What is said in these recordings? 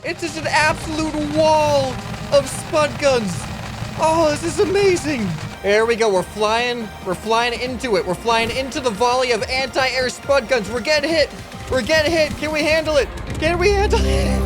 It's just an absolute wall of spud guns. Oh, this is amazing. There we go. We're flying into it. We're flying into the volley of anti-air spud guns. We're getting hit. We're getting hit. Can we handle it? Can we handle it?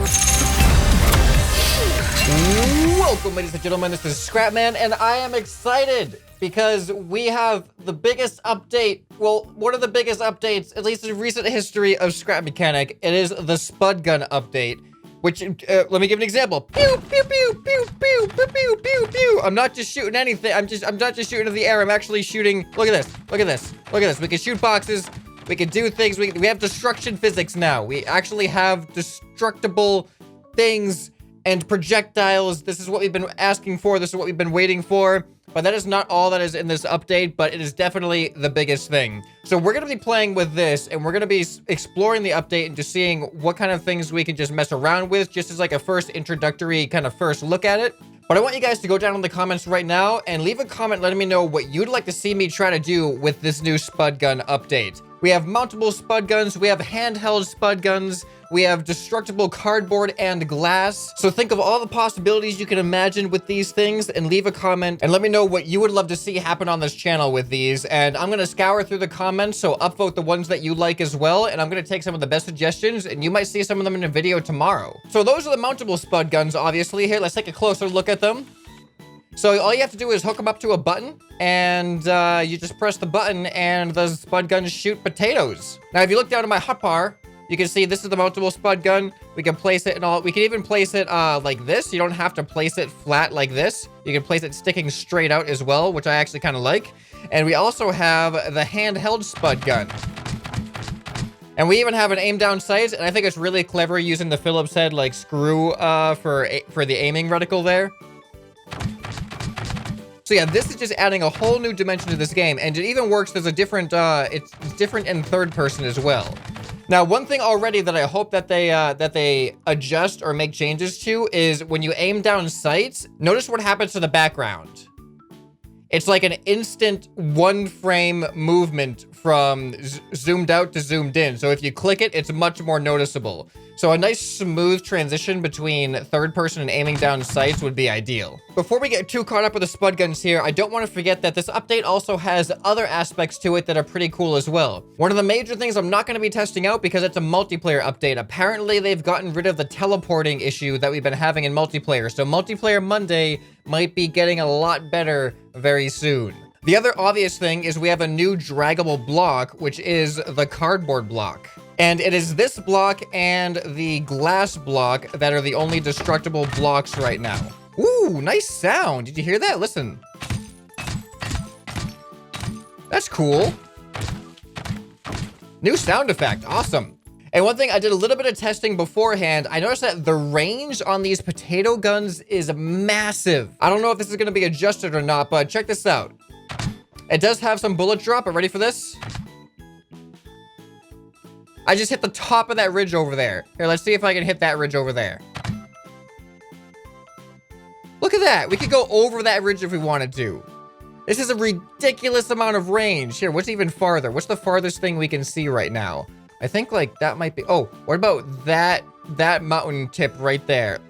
Welcome, ladies and gentlemen. This is ScrapMan, and I am excited because we have the biggest update. Well, one of the biggest updates, at least in recent history of Scrap Mechanic. It is the Spud Gun update, which, let me give an example. Pew, pew, pew, pew, pew, pew, pew, pew, pew. I'm not just shooting anything. I'm not just shooting into the air. I'm actually shooting. Look at this. Look at this. Look at this. We can shoot boxes. We can do things. We have destruction physics now. We actually have destructible things and projectiles. This is what we've been asking for. This is what we've been waiting for. But that is not all that is in this update, but it is definitely the biggest thing. So we're going to be playing with this, and we're going to be exploring the update and just seeing what kind of things we can just mess around with, just as like a first introductory kind of first look at it. But I want you guys to go down in the comments right now and leave a comment letting me know what you'd like to see me try to do with this new Spud Gun update. We have mountable spud guns, we have handheld spud guns, we have destructible cardboard and glass. So think of all the possibilities you can imagine with these things and leave a comment and let me know what you would love to see happen on this channel with these. And I'm gonna scour through the comments, so upvote the ones that you like as well. And I'm gonna take some of the best suggestions and you might see some of them in a video tomorrow. So those are the mountable spud guns, obviously. Here, let's take a closer look at them. So all you have to do is hook them up to a button, and you just press the button, and the spud guns shoot potatoes. Now, if you look down at my hotbar, you can see this is the mountable spud gun. We can place it in all. We can even place it like this. You don't have to place it flat like this. You can place it sticking straight out as well, which I actually kind of like. And we also have the handheld spud gun. And we even have an aim down sights, and I think it's really clever using the Phillips head like screw for the aiming reticle there. So yeah, this is just adding a whole new dimension to this game, and it even works. There's a different, it's different in third person as well. Now, one thing already that I hope that they adjust or make changes to is when you aim down sights, notice what happens to the background. It's like an instant one frame movement from zoomed out to zoomed in. So if you click it, it's much more noticeable. So a nice smooth transition between third person and aiming down sights would be ideal. Before we get too caught up with the spud guns here, I don't want to forget that this update also has other aspects to it that are pretty cool as well. One of the major things I'm not going to be testing out because it's a multiplayer update. Apparently they've gotten rid of the teleporting issue that we've been having in multiplayer. So multiplayer Monday might be getting a lot better very soon. The other obvious thing is we have a new draggable block, which is the cardboard block. And it is this block and the glass block that are the only destructible blocks right now. Ooh, nice sound. Did you hear that? Listen. That's cool. New sound effect. Awesome. And one thing, I did a little bit of testing beforehand. I noticed that the range on these potato guns is massive. I don't know if this is going to be adjusted or not, but check this out. It does have some bullet drop. Are you ready for this? I just hit the top of that ridge over there. Here, let's see if I can hit that ridge over there. Look at that. We could go over that ridge if we wanted to. This is a ridiculous amount of range. Here, what's even farther? What's the farthest thing we can see right now? I think like that might be, oh, what about that mountain tip right there?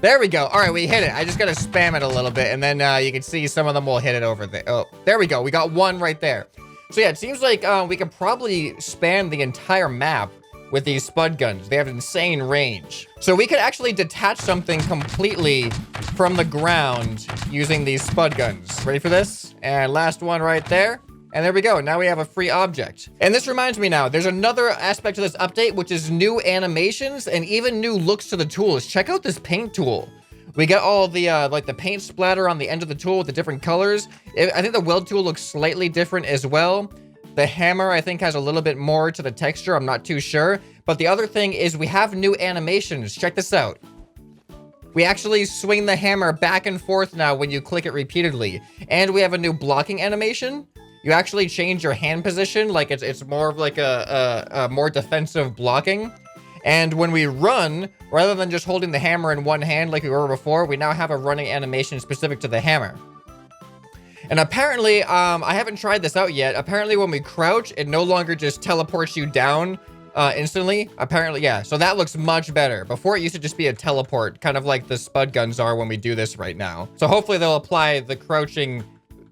There we go. All right, we hit it. I just got to spam it a little bit, and then you can see some of them will hit it over there. Oh, there we go. We got one right there. So yeah, it seems like we can probably span the entire map with these spud guns. They have insane range. So we could actually detach something completely from the ground using these spud guns. Ready for this? And last one right there. And there we go. Now we have a free object. And this reminds me now, there's another aspect to this update, which is new animations and even new looks to the tools. Check out this paint tool. We got all the, like the paint splatter on the end of the tool with the different colors. I think the Weld Tool looks slightly different as well. The hammer, I think, has a little bit more to the texture. I'm not too sure. But the other thing is we have new animations. Check this out. We actually swing the hammer back and forth now when you click it repeatedly. And we have a new blocking animation. You actually change your hand position. Like it's more of like a more defensive blocking. And when we run, rather than just holding the hammer in one hand like we were before, we now have a running animation specific to the hammer. And apparently, I haven't tried this out yet. Apparently, when we crouch, it no longer just teleports you down instantly. Apparently, yeah. So that looks much better. Before it used to just be a teleport, kind of like the spud guns are when we do this right now. So hopefully they'll apply the crouching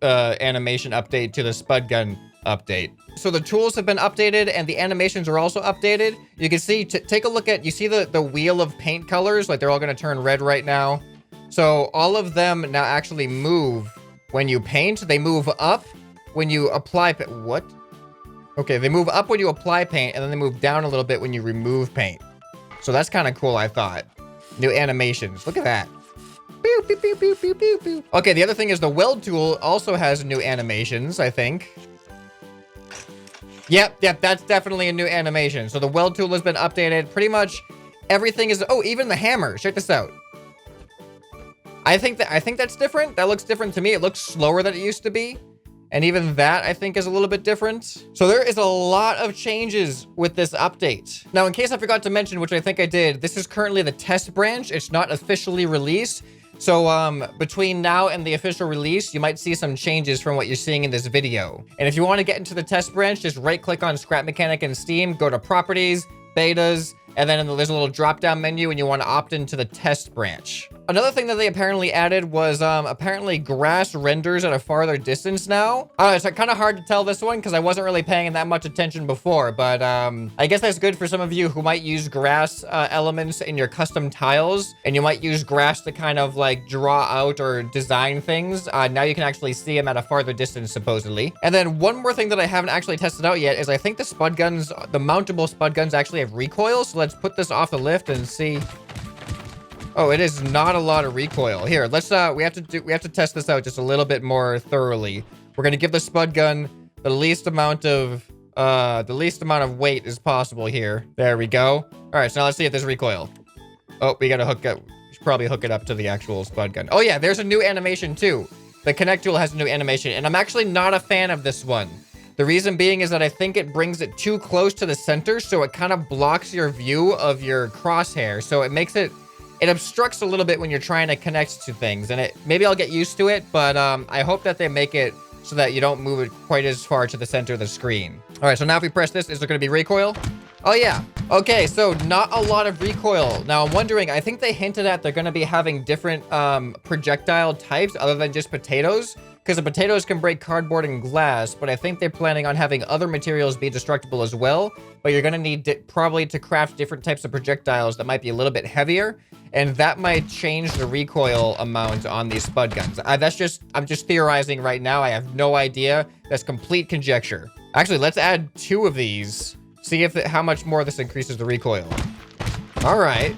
animation update to the spud gun update. So the tools have been updated and the animations are also updated. You can see, take a look at, you see the wheel of paint colors? Like they're all gonna turn red right now. So all of them now actually move when you paint. They move up when you apply what? Okay, they move up when you apply paint, and then they move down a little bit when you remove paint. So that's kind of cool, I thought. New animations. Look at that. Pew, pew, pew, pew, pew, pew, pew. Okay, the other thing is the Weld Tool also has new animations, I think. Yep, that's definitely a new animation. So the Weld Tool has been updated. Pretty much everything is... Oh, even the hammer. Check this out. I think that's different. That looks different to me. It looks slower than it used to be. And even that, I think, is a little bit different. So there is a lot of changes with this update. Now, in case I forgot to mention, which I think I did, this is currently the test branch. It's not officially released. So between now and the official release, you might see some changes from what you're seeing in this video. And if you want to get into the test branch, just right-click on Scrap Mechanic in Steam, go to Properties, Betas, and then there's a little drop-down menu and you want to opt into the test branch. Another thing that they apparently added was apparently grass renders at a farther distance now. It's kind of hard to tell this one because I wasn't really paying that much attention before, but I guess that's good for some of you who might use grass elements in your custom tiles, and you might use grass to kind of like draw out or design things. Now you can actually see them at a farther distance, supposedly. And then one more thing that I haven't actually tested out yet is I think the spud guns, the mountable spud guns actually have recoil. So let's put this off the lift and see. Oh, it is not a lot of recoil. Here, let's we have to test this out just a little bit more thoroughly. We're gonna give the spud gun the least amount of weight as possible here. There we go. All right, so now let's see if there's recoil. Oh, we gotta hook up. We should probably hook it up to the actual spud gun. Oh yeah, there's a new animation too. The connect tool has a new animation, and I'm actually not a fan of this one. The reason being is that I think it brings it too close to the center, so it kind of blocks your view of your crosshair. So it makes it obstructs a little bit when you're trying to connect to things, and maybe I'll get used to it, but I hope that they make it so that you don't move it quite as far to the center of the screen. All right, so now if we press this, is there going to be recoil? Oh yeah. Okay, so not a lot of recoil. Now I'm wondering, I think they hinted at they're going to be having different projectile types other than just potatoes, because the potatoes can break cardboard and glass, but I think they're planning on having other materials be destructible as well. But you're going to need probably to craft different types of projectiles that might be a little bit heavier, and that might change the recoil amount on these spud guns. I'm just theorizing right now. I have no idea. That's complete conjecture. Actually, let's add 2 of these. See how much more this increases the recoil. All right.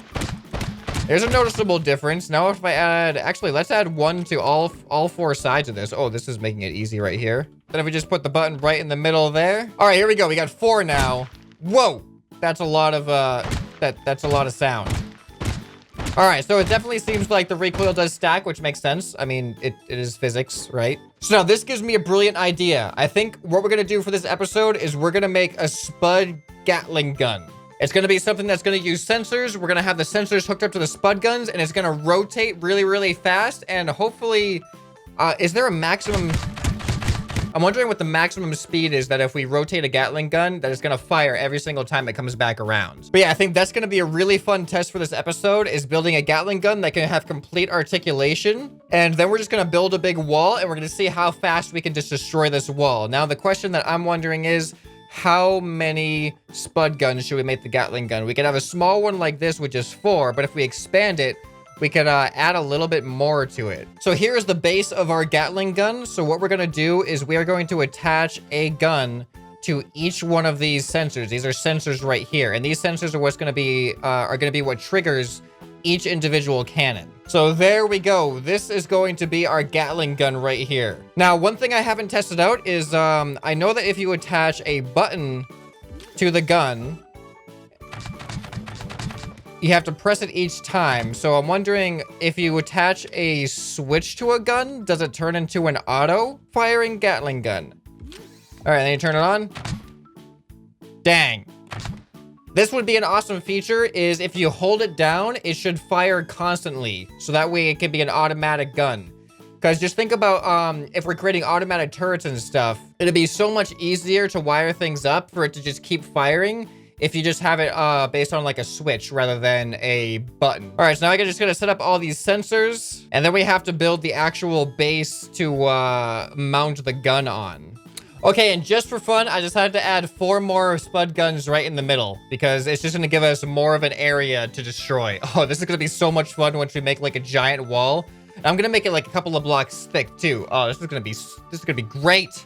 There's a noticeable difference. Now if I add, actually, let's add 1 to all 4 sides of this. Oh, this is making it easy right here. Then if we just put the button right in the middle there. All right, here we go. We got 4 now. Whoa, that's a lot of that's a lot of sound. All right, so it definitely seems like the recoil does stack, which makes sense. I mean, it is physics, right? So now this gives me a brilliant idea. I think what we're gonna do for this episode is we're gonna make a spud Gatling gun. It's gonna be something that's gonna use sensors. We're gonna have the sensors hooked up to the spud guns, and it's gonna rotate really, really fast. And hopefully, is there a maximum? I'm wondering what the maximum speed is that if we rotate a Gatling gun, that it's gonna fire every single time it comes back around. But yeah, I think that's gonna be a really fun test for this episode, is building a Gatling gun that can have complete articulation. And then we're just gonna build a big wall, and we're gonna see how fast we can just destroy this wall. Now, the question that I'm wondering is, how many spud guns should we make the Gatling gun? We could have a small one like this with just 4, but if we expand it, we could add a little bit more to it. So here's the base of our Gatling gun. So what we're gonna do is we are going to attach a gun to each one of these sensors. These are sensors right here, and these sensors are what's gonna be what triggers each individual cannon. So there we go. This is going to be our Gatling gun right here. Now, one thing I haven't tested out is I know that if you attach a button to the gun, you have to press it each time. So I'm wondering, if you attach a switch to a gun, does it turn into an auto firing Gatling gun? All right, then you turn it on. Dang. This would be an awesome feature, is if you hold it down, it should fire constantly. So that way it can be an automatic gun. Because just think about if we're creating automatic turrets and stuff, it'd be so much easier to wire things up for it to just keep firing if you just have it based on like a switch rather than a button. All right, so now I'm just gonna set up all these sensors, and then we have to build the actual base to mount the gun on. Okay, and just for fun, I decided to add 4 more spud guns right in the middle because it's just gonna give us more of an area to destroy. Oh, this is gonna be so much fun once we make like a giant wall. And I'm gonna make it like a couple of blocks thick too. Oh, this is gonna be great.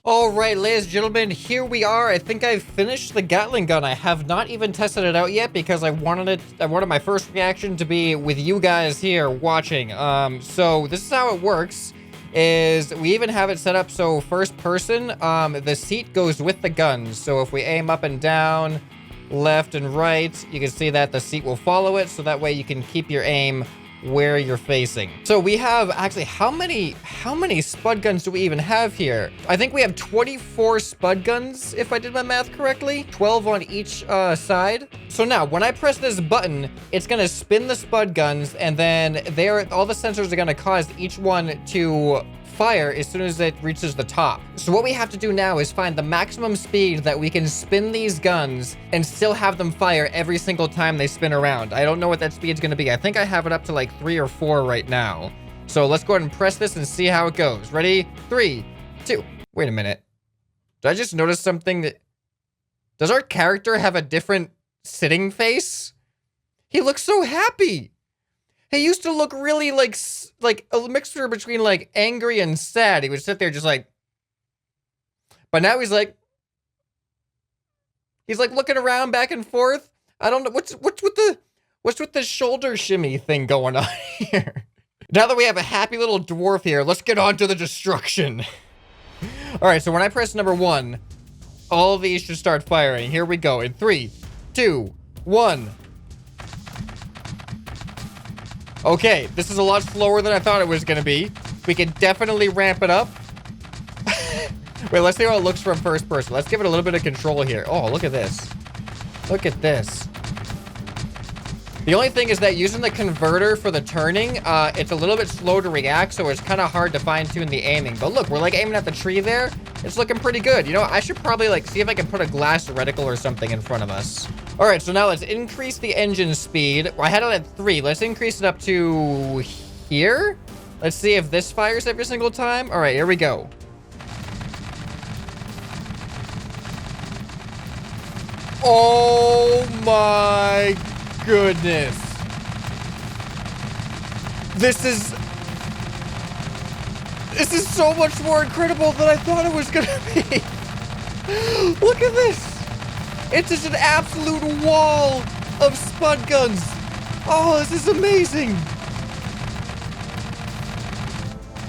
All right, ladies and gentlemen, here we are. I think I've finished the Gatling gun. I have not even tested it out yet because I wanted my first reaction to be with you guys here watching. So this is how it works. Is we even have it set up so first person, the seat goes with the guns. So if we aim up and down, left and right, you can see that the seat will follow it. So that way you can keep your aim where you're facing. So we have actually, how many spud guns do we even have here? I think we have 24 spud guns, if I did my math correctly. 12 on each side. So now when I press this button, it's gonna spin the spud guns, and then all the sensors are gonna cause each one to fire as soon as it reaches the top. So what we have to do now is find the maximum speed that we can spin these guns and still have them fire every single time they spin around. I don't know what that speed's gonna be. I think I have it up to like 3 or 4 right now. So let's go ahead and press this and see how it goes. Ready? 3, 2. Wait a minute. Did I just notice something that... Does our character have a different sitting face? He looks so happy. He used to look really like a mixture between like angry and sad. He would sit there just like, but now he's like looking around back and forth. I don't know what's with the shoulder shimmy thing going on here. Now that we have a happy little dwarf here, let's get on to the destruction. All right, so when I press number 1, all of these should start firing. Here we go in 3, 2, 1. Okay, this is a lot slower than I thought it was gonna be. We can definitely ramp it up. Wait, let's see how it looks from first person. Let's give it a little bit of control here. Oh, look at this. Look at this. The only thing is that using the converter for the turning, it's a little bit slow to react, so it's kind of hard to fine-tune the aiming. But look, we're like aiming at the tree there. It's looking pretty good. You know, I should probably like see if I can put a glass reticle or something in front of us. All right, so now let's increase the engine speed. I had it at 3. Let's increase it up to here. Let's see if this fires every single time. All right, here we go. Oh my goodness. This is so much more incredible than I thought it was gonna be. Look at this. It's just an absolute wall of spud guns. Oh, this is amazing.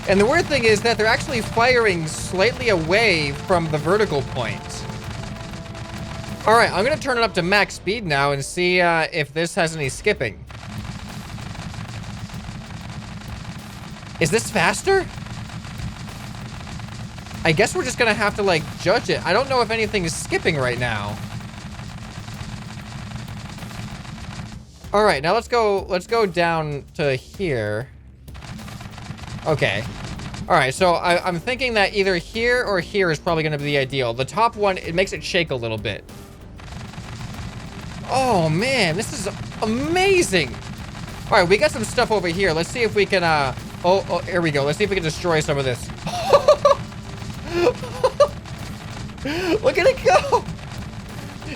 And the weird thing is that they're actually firing slightly away from the vertical point. All right, I'm gonna turn it up to max speed now and see if this has any skipping. Is this faster? I guess we're just gonna have to like judge it. I don't know if anything is skipping right now. All right, now let's go down to here. Okay. All right, so I'm thinking that either here or here is probably gonna be the ideal. The top one, it makes it shake a little bit. Oh man, this is amazing. All right, we got some stuff over here. Let's see if we can, oh, here we go. Let's see if we can destroy some of this. Look at it go.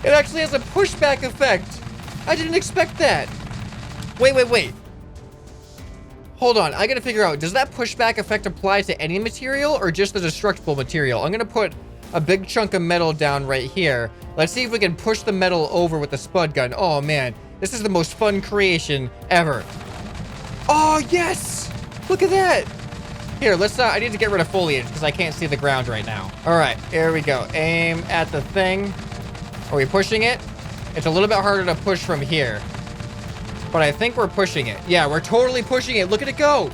It actually has a pushback effect. I didn't expect that. Wait. Hold on, I gotta figure out, does that pushback effect apply to any material or just the destructible material? I'm gonna put a big chunk of metal down right here. Let's see if we can push the metal over with the spud gun. Oh man, this is the most fun creation ever. Oh yes, look at that. Here, let's, I need to get rid of foliage because I can't see the ground right now. All right, here we go. Aim at the thing. Are we pushing it? It's a little bit harder to push from here, but I think we're pushing it. Yeah, we're totally pushing it. Look at it go.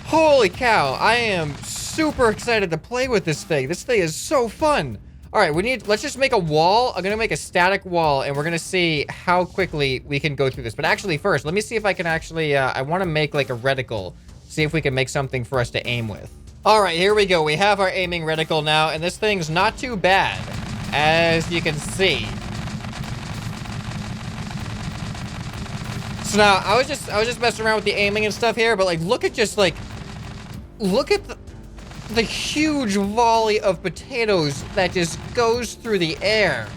Holy cow, I am super excited to play with this thing. This thing is so fun. All right, let's just make a wall. I'm gonna make a static wall and we're gonna see how quickly we can go through this. But actually first, let me see if I can actually, I wanna make like a reticle. See if we can make something for us to aim with. All right, here we go. We have our aiming reticle now and this thing's not too bad, as you can see. So now, I was just messing around with the aiming and stuff here, but like, look at the huge volley of potatoes that just goes through the air.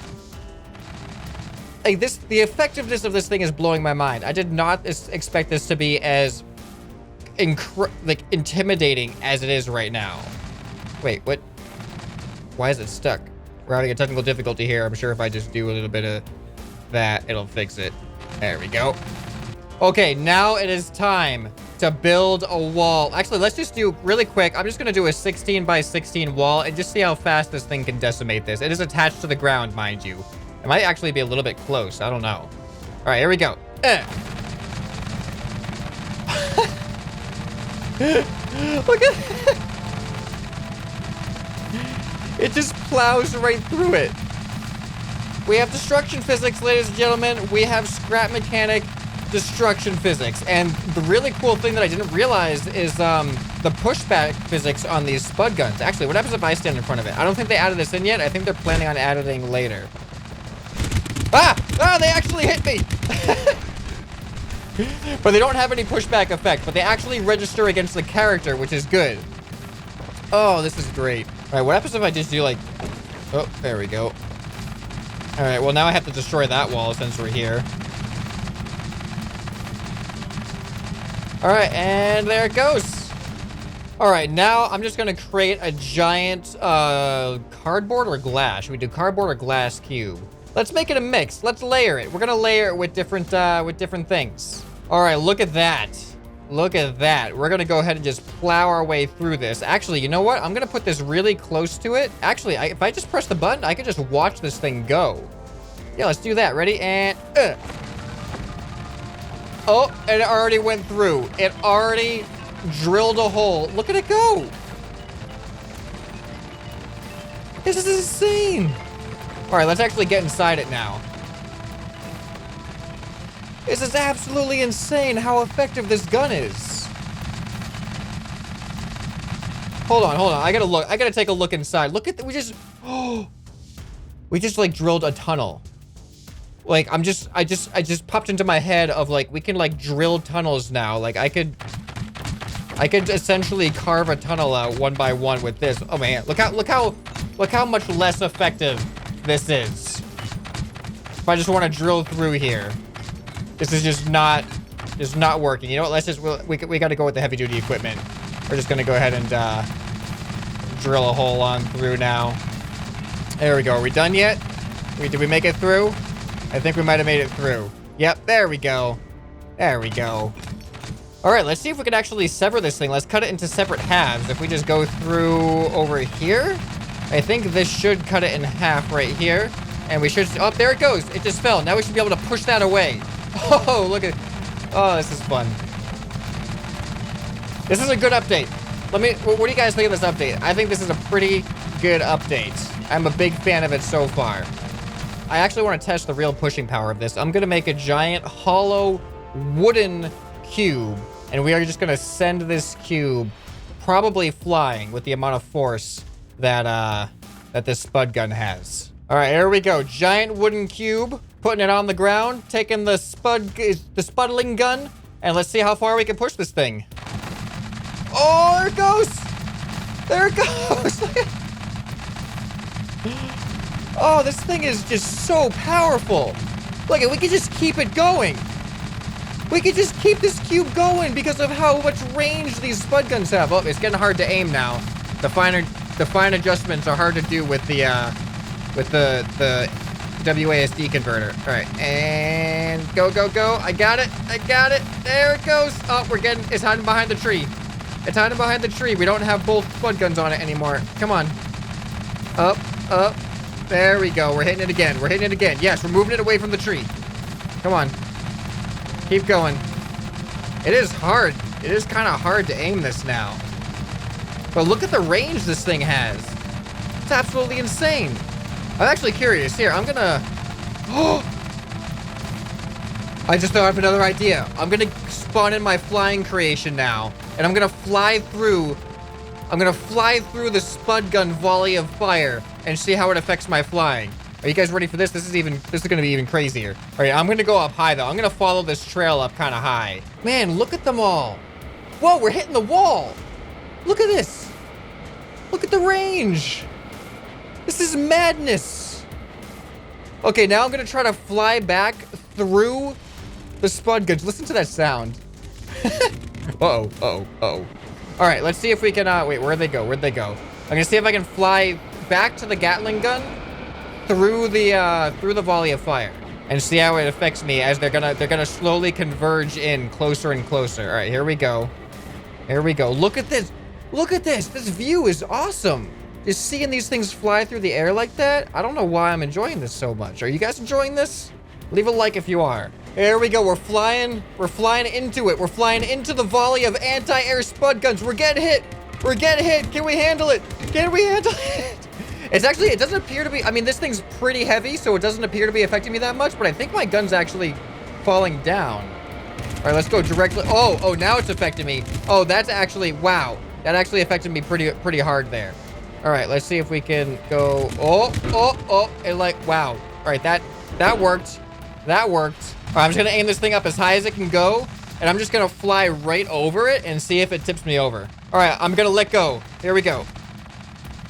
Like the effectiveness of this thing is blowing my mind. I did not expect this to be as intimidating as it is right now. Wait, what? Why is it stuck? We're having a technical difficulty here. I'm sure if I just do a little bit of that, it'll fix it. There we go. Okay, now it is time to build a wall. Actually, let's just do really quick. I'm just gonna do a 16 by 16 wall and just see how fast this thing can decimate this. It is attached to the ground, mind you. It might actually be a little bit close. I don't know. All right, here we go. Look at it. It just plows right through it. We have destruction physics, ladies and gentlemen. We have scrap mechanic destruction physics. And the really cool thing that I didn't realize is the pushback physics on these spud guns. Actually, what happens if I stand in front of it? I don't think they added this in yet. I think they're planning on adding later. They actually hit me. But they don't have any pushback effect, but they actually register against the character, which is good. Oh, this is great. All right, what happens if I just do like, oh, there we go. All right, well, now I have to destroy that wall since we're here. All right, and there it goes. All right, now I'm just gonna create a giant cardboard or glass. Should we do cardboard or glass cube? Let's make it a mix. Let's layer it. We're gonna layer it with different things. All right, look at that. Look at that. We're gonna go ahead and just plow our way through this. Actually, you know what? I'm gonna put this really close to it. Actually, if I just press the button, I can just watch this thing go. Yeah, let's do that. Ready? And, oh, and it already went through. It already drilled a hole. Look at it go. This is insane. All right, let's actually get inside it now. This is absolutely insane how effective this gun is. Hold on. I gotta look. I gotta take a look inside. Look at we just like drilled a tunnel. Like I just popped into my head of like we can like drill tunnels now. Like I could essentially carve a tunnel out one by one with this. Oh man, look how much less effective this is. If I just want to drill through here, this is just not working. You know what? Let's just we got to go with the heavy duty equipment. We're just gonna go ahead and drill a hole on through now. There we go. Are we done yet? Did we make it through? I think we might have made it through. Yep, there we go. There we go. All right, let's see if we can actually sever this thing. Let's cut it into separate halves. If we just go through over here, I think this should cut it in half right here. And we should, oh, there it goes. It just fell. Now we should be able to push that away. Oh, look at, oh, this is fun. This is a good update. What do you guys think of this update? I think this is a pretty good update. I'm a big fan of it so far. I actually want to test the real pushing power of this. I'm going to make a giant hollow wooden cube, and we are just going to send this cube probably flying with the amount of force that this spud gun has. All right, here we go. Giant wooden cube, putting it on the ground, taking the spuddling gun, and let's see how far we can push this thing. Oh, there it goes. There it goes. Oh, this thing is just so powerful. Look, we could just keep it going. We could just keep this cube going because of how much range these spud guns have. Oh, it's getting hard to aim now. The fine adjustments are hard to do with the WASD converter. All right, and go. I got it. There it goes. Oh, it's hiding behind the tree. It's hiding behind the tree. We don't have both spud guns on it anymore. Come on. Up. There we go. We're hitting it again. Yes, we're moving it away from the tree. Come on. Keep going. It is hard. It is kind of hard to aim this now. But look at the range this thing has. It's absolutely insane. I'm actually curious. Here, I'm gonna... Oh! I just thought of another idea. I'm gonna spawn in my flying creation now. And I'm gonna fly through... the spud gun volley of fire and see how it affects my flying. Are you guys ready for this? This is gonna be even crazier. All right, I'm gonna go up high though. I'm gonna follow this trail up kind of high. Man, look at them all. Whoa, we're hitting the wall. Look at this. Look at the range. This is madness. Okay, now I'm gonna try to fly back through the spud guns. Listen to that sound. Uh-oh. All right, let's see if we can, wait, where'd they go? I'm gonna see if I can fly back to the Gatling gun through the volley of fire and see how it affects me as they're gonna slowly converge in closer and closer. All right, here we go. Look at this. This view is awesome. Just seeing these things fly through the air like that. I don't know why I'm enjoying this so much. Are you guys enjoying this? Leave a like if you are. There we go. We're flying into it. We're flying into the volley of anti-air spud guns. We're getting hit. Can we handle it? It's actually, it doesn't appear to be, I mean, this thing's pretty heavy, so it doesn't appear to be affecting me that much, but I think my gun's actually falling down. All right, let's go directly. Oh, now it's affecting me. Oh, that's actually, wow. That actually affected me pretty hard there. All right, let's see if we can go. Oh, and like, wow. All right, that worked. All right, I'm just gonna aim this thing up as high as it can go, and I'm just gonna fly right over it and see if it tips me over. All right, I'm gonna let go. Here we go.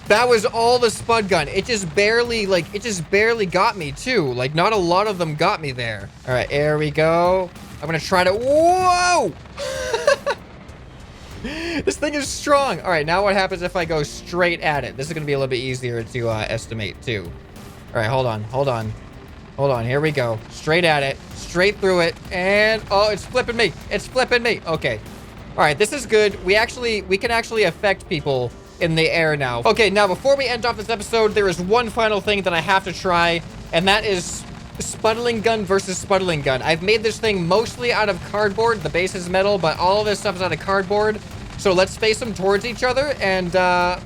That was all the spud gun. It just barely got me too. Like, not a lot of them got me there. All right, here we go. I'm gonna try to, whoa! This thing is strong. All right, now what happens if I go straight at it? This is gonna be a little bit easier to estimate too. All right, hold on, here we go. Straight at it, straight through it, and oh, it's flipping me. Okay. All right, this is good. We can actually affect people in the air now. Okay, now before we end off this episode, there is one final thing that I have to try, and that is Puddling Gun versus Puddling Gun. I've made this thing mostly out of cardboard. The base is metal, but all of this stuff is out of cardboard. So let's face them towards each other, and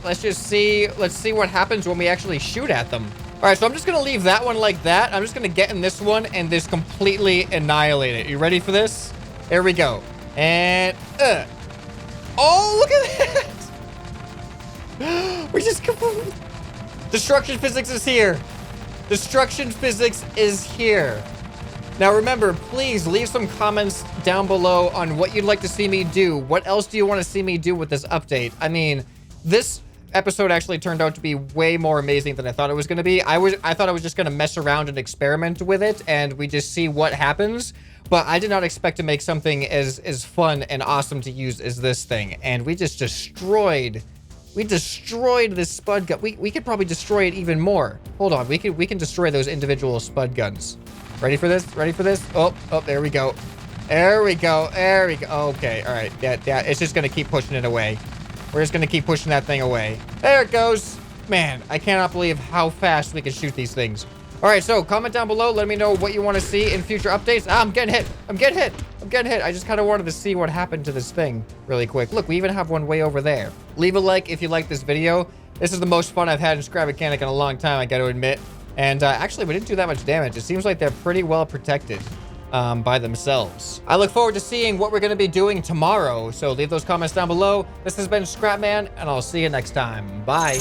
let's see what happens when we actually shoot at them. All right, so I'm just gonna leave that one like that. I'm just gonna get in this one and just completely annihilate it. You ready for this? There we go. And, oh, look at that! We just, destruction physics is here. Destruction physics is here. Now remember, please leave some comments down below on what you'd like to see me do. What else do you want to see me do with this update? I mean, this episode actually turned out to be way more amazing than I thought it was going to be. I thought I was just going to mess around and experiment with it and we just see what happens. But I did not expect to make something as fun and awesome to use as this thing. And we just destroyed this spud gun. We could probably destroy it even more. Hold on, we can destroy those individual spud guns. Ready for this? Ready for this? Oh, there we go. There we go. There we go. Okay, all right. Yeah, it's just gonna keep pushing it away. We're just gonna keep pushing that thing away. There it goes. Man, I cannot believe how fast we can shoot these things. All right, so comment down below. Let me know what you want to see in future updates. Ah, I'm getting hit. I'm getting hit. I'm getting hit. I just kind of wanted to see what happened to this thing really quick. Look, we even have one way over there. Leave a like if you like this video. This is the most fun I've had in Scrap Mechanic in a long time, I got to admit. And actually, we didn't do that much damage. It seems like they're pretty well protected by themselves. I look forward to seeing what we're going to be doing tomorrow. So leave those comments down below. This has been ScrapMan, and I'll see you next time. Bye.